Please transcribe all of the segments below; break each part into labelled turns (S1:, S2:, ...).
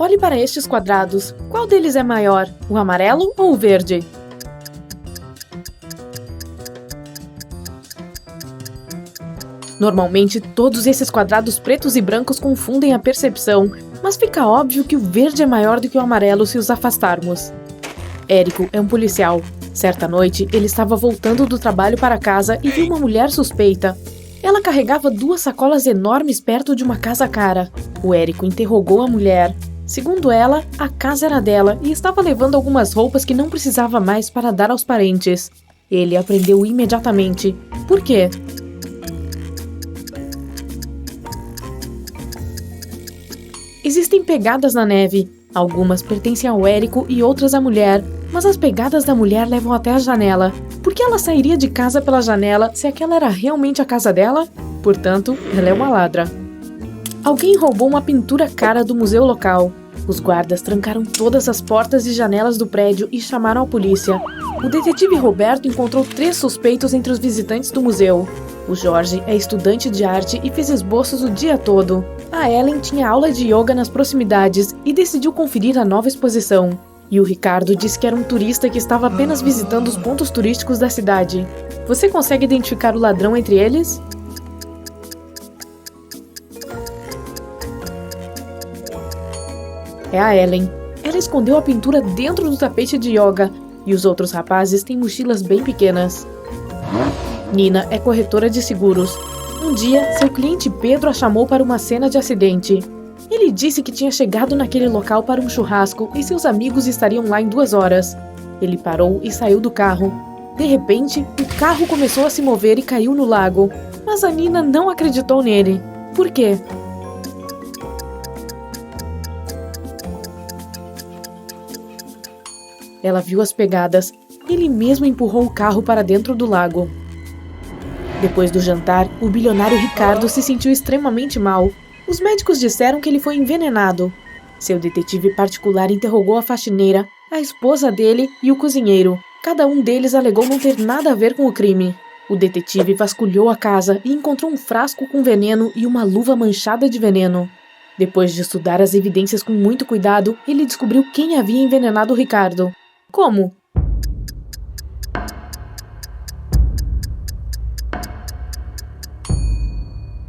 S1: Olhe para estes quadrados. Qual deles é maior, o amarelo ou o verde? Normalmente, todos esses quadrados pretos e brancos confundem a percepção, mas fica óbvio que o verde é maior do que o amarelo se os afastarmos. Érico é um policial. Certa noite, ele estava voltando do trabalho para casa e viu uma mulher suspeita. Ela carregava 2 sacolas enormes perto de uma casa cara. O Érico interrogou a mulher. Segundo ela, a casa era dela e estava levando algumas roupas que não precisava mais para dar aos parentes. Ele aprendeu imediatamente. Por quê? Existem pegadas na neve. Algumas pertencem ao Érico e outras à mulher, mas as pegadas da mulher levam até a janela. Por que ela sairia de casa pela janela se aquela era realmente a casa dela? Portanto, ela é uma ladra. Alguém roubou uma pintura cara do museu local. Os guardas trancaram todas as portas e janelas do prédio e chamaram a polícia. O detetive Roberto encontrou 3 suspeitos entre os visitantes do museu. O Jorge é estudante de arte e fez esboços o dia todo. A Ellen tinha aula de yoga nas proximidades e decidiu conferir a nova exposição. E o Ricardo disse que era um turista que estava apenas visitando os pontos turísticos da cidade. Você consegue identificar o ladrão entre eles? É a Ellen. Ela escondeu a pintura dentro do tapete de yoga e os outros rapazes têm mochilas bem pequenas. Nina é corretora de seguros. Um dia, seu cliente Pedro a chamou para uma cena de acidente. Ele disse que tinha chegado naquele local para um churrasco e seus amigos estariam lá em 2 horas. Ele parou e saiu do carro. De repente, o carro começou a se mover e caiu no lago. Mas a Nina não acreditou nele. Por quê? Ela viu as pegadas. Ele mesmo empurrou o carro para dentro do lago. Depois do jantar, o bilionário Ricardo se sentiu extremamente mal. Os médicos disseram que ele foi envenenado. Seu detetive particular interrogou a faxineira, a esposa dele e o cozinheiro. Cada um deles alegou não ter nada a ver com o crime. O detetive vasculhou a casa e encontrou um frasco com veneno e uma luva manchada de veneno. Depois de estudar as evidências com muito cuidado, ele descobriu quem havia envenenado o Ricardo. Como?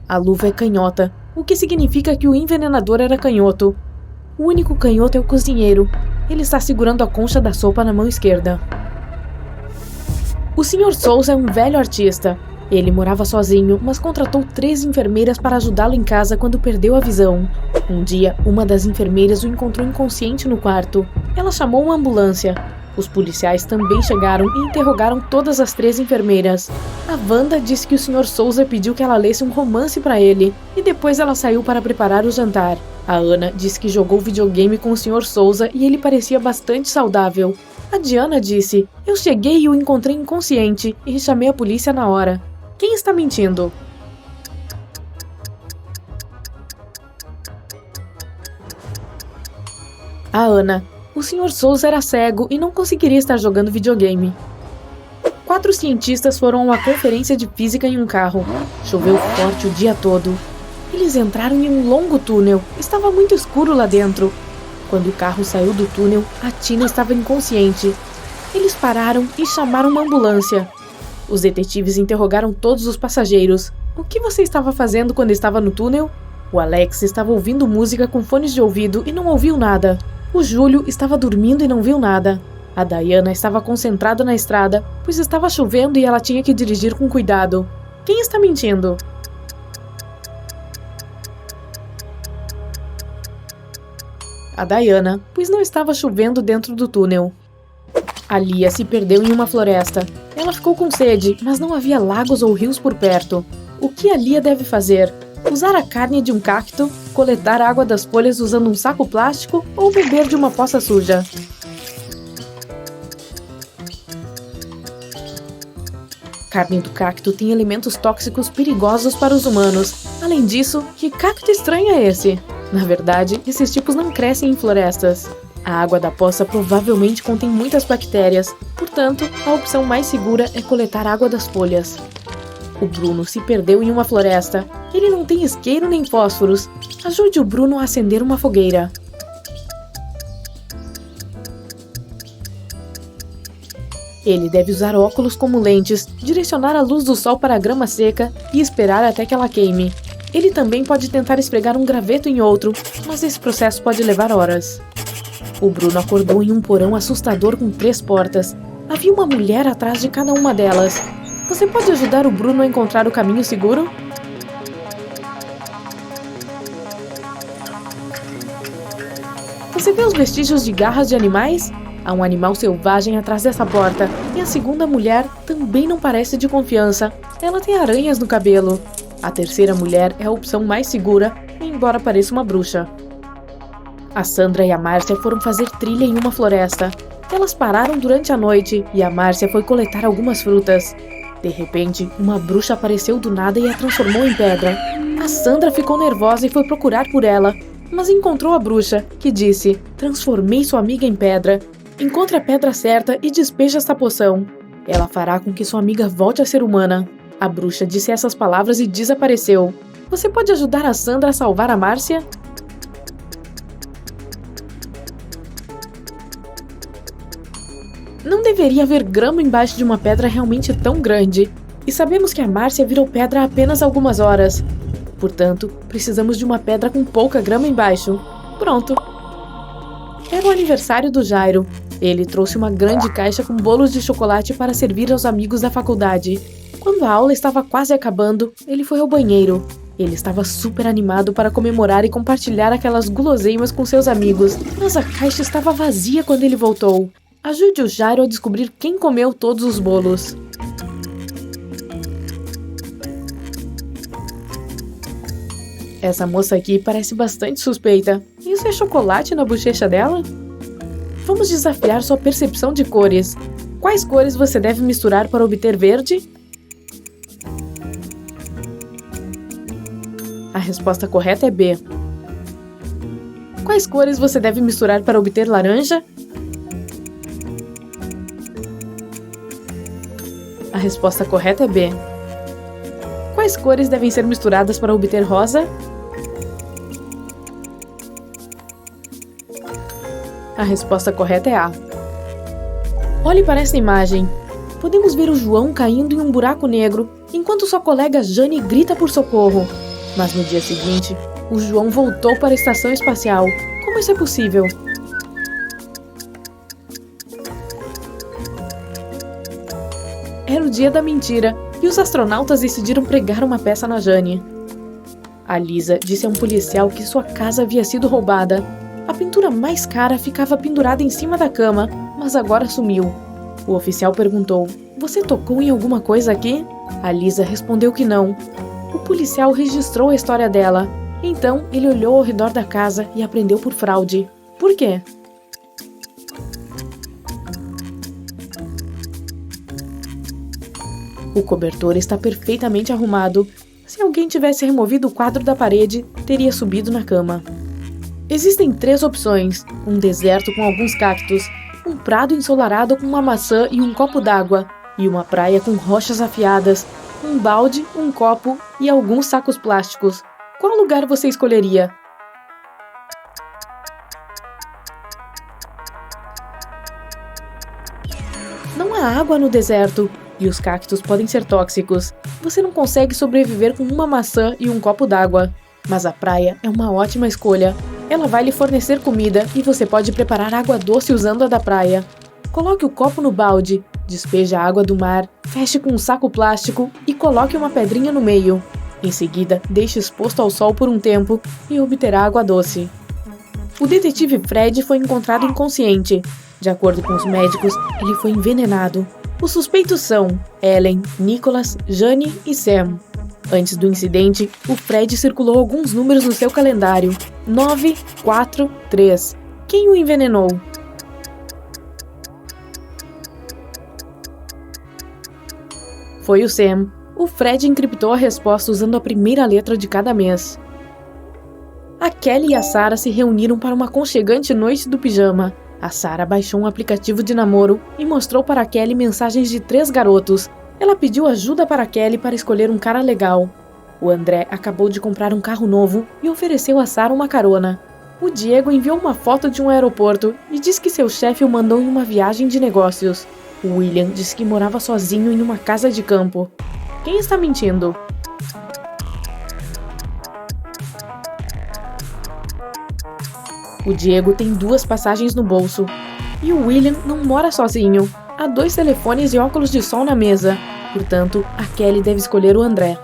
S1: A luva é canhota, o que significa que o envenenador era canhoto. O único canhoto é o cozinheiro. Ele está segurando a concha da sopa na mão esquerda. O Sr. Souza é um velho artista. Ele morava sozinho, mas contratou 3 enfermeiras para ajudá-lo em casa quando perdeu a visão. Um dia, uma das enfermeiras o encontrou inconsciente no quarto. Ela chamou uma ambulância. Os policiais também chegaram e interrogaram todas as 3 enfermeiras. A Wanda disse que o Sr. Souza pediu que ela lesse um romance para ele, e depois ela saiu para preparar o jantar. A Ana disse que jogou videogame com o Sr. Souza e ele parecia bastante saudável. A Diana disse: "Eu cheguei e o encontrei inconsciente, e chamei a polícia na hora." Quem está mentindo? A Ana. O Sr. Souza era cego e não conseguiria estar jogando videogame. 4 cientistas foram a uma conferência de física em um carro. Choveu forte o dia todo. Eles entraram em um longo túnel. Estava muito escuro lá dentro. Quando o carro saiu do túnel, a Tina estava inconsciente. Eles pararam e chamaram uma ambulância. Os detetives interrogaram todos os passageiros. O que você estava fazendo quando estava no túnel? O Alex estava ouvindo música com fones de ouvido e não ouviu nada. O Júlio estava dormindo e não viu nada. A Diana estava concentrada na estrada, pois estava chovendo e ela tinha que dirigir com cuidado. Quem está mentindo? A Diana, pois não estava chovendo dentro do túnel. A Lia se perdeu em uma floresta. Ela ficou com sede, mas não havia lagos ou rios por perto. O que a Lia deve fazer? Usar a carne de um cacto, coletar água das folhas usando um saco plástico ou beber de uma poça suja? Carne do cacto tem elementos tóxicos perigosos para os humanos. Além disso, que cacto estranho é esse? Na verdade, esses tipos não crescem em florestas. A água da poça provavelmente contém muitas bactérias, portanto, a opção mais segura é coletar água das folhas. O Bruno se perdeu em uma floresta. Ele não tem isqueiro nem fósforos. Ajude o Bruno a acender uma fogueira. Ele deve usar óculos como lentes, direcionar a luz do sol para a grama seca e esperar até que ela queime. Ele também pode tentar esfregar um graveto em outro, mas esse processo pode levar horas. O Bruno acordou em um porão assustador com 3 portas. Havia uma mulher atrás de cada uma delas. Você pode ajudar o Bruno a encontrar o caminho seguro? Você vê os vestígios de garras de animais? Há um animal selvagem atrás dessa porta, e a segunda mulher também não parece de confiança. Ela tem aranhas no cabelo. A terceira mulher é a opção mais segura, embora pareça uma bruxa. A Sandra e a Márcia foram fazer trilha em uma floresta. Elas pararam durante a noite e a Márcia foi coletar algumas frutas. De repente, uma bruxa apareceu do nada e a transformou em pedra. A Sandra ficou nervosa e foi procurar por ela, mas encontrou a bruxa, que disse: "Transformei sua amiga em pedra. Encontre a pedra certa e despeje esta poção. Ela fará com que sua amiga volte a ser humana." A bruxa disse essas palavras e desapareceu. Você pode ajudar a Sandra a salvar a Márcia? Não deveria haver grama embaixo de uma pedra realmente tão grande. E sabemos que a Márcia virou pedra há apenas algumas horas. Portanto, precisamos de uma pedra com pouca grama embaixo. Pronto. Era o aniversário do Jairo. Ele trouxe uma grande caixa com bolos de chocolate para servir aos amigos da faculdade. Quando a aula estava quase acabando, ele foi ao banheiro. Ele estava super animado para comemorar e compartilhar aquelas guloseimas com seus amigos, mas a caixa estava vazia quando ele voltou. Ajude o Jairo a descobrir quem comeu todos os bolos. Essa moça aqui parece bastante suspeita. Isso é chocolate na bochecha dela? Vamos desafiar sua percepção de cores. Quais cores você deve misturar para obter verde? A resposta correta é B. Quais cores você deve misturar para obter laranja? A resposta correta é B. Quais cores devem ser misturadas para obter rosa? A resposta correta é A. Olhe para essa imagem. Podemos ver o João caindo em um buraco negro, enquanto sua colega Jane grita por socorro. Mas no dia seguinte, o João voltou para a estação espacial. Como isso é possível? Era o dia da mentira, e os astronautas decidiram pregar uma peça na Jane. A Lisa disse a um policial que sua casa havia sido roubada. A pintura mais cara ficava pendurada em cima da cama, mas agora sumiu. O oficial perguntou: "Você tocou em alguma coisa aqui?" A Lisa respondeu que não. O policial registrou a história dela. Então, ele olhou ao redor da casa e apreendeu por fraude. Por quê? O cobertor está perfeitamente arrumado. Se alguém tivesse removido o quadro da parede, teria subido na cama. Existem 3 opções: um deserto com alguns cactos, um prado ensolarado com uma maçã e um copo d'água, e uma praia com rochas afiadas, um balde, um copo e alguns sacos plásticos. Qual lugar você escolheria? Não há água no deserto, e os cactos podem ser tóxicos. Você não consegue sobreviver com uma maçã e um copo d'água. Mas a praia é uma ótima escolha. Ela vai lhe fornecer comida e você pode preparar água doce usando a da praia. Coloque o copo no balde, despeje a água do mar, feche com um saco plástico e coloque uma pedrinha no meio. Em seguida, deixe exposto ao sol por um tempo e obterá água doce. O detetive Fred foi encontrado inconsciente. De acordo com os médicos, ele foi envenenado. Os suspeitos são Ellen, Nicholas, Jane e Sam. Antes do incidente, o Fred circulou alguns números no seu calendário. 943. Quem o envenenou? Foi o Sam. O Fred encriptou a resposta usando a primeira letra de cada mês. A Kelly e a Sarah se reuniram para uma aconchegante noite do pijama. A Sarah baixou um aplicativo de namoro e mostrou para a Kelly mensagens de 3 garotos. Ela pediu ajuda para a Kelly para escolher um cara legal. O André acabou de comprar um carro novo e ofereceu a Sarah uma carona. O Diego enviou uma foto de um aeroporto e disse que seu chefe o mandou em uma viagem de negócios. O William disse que morava sozinho em uma casa de campo. Quem está mentindo? O Diego tem 2 passagens no bolso. E o William não mora sozinho. Há 2 telefones e óculos de sol na mesa. Portanto, a Kelly deve escolher o André.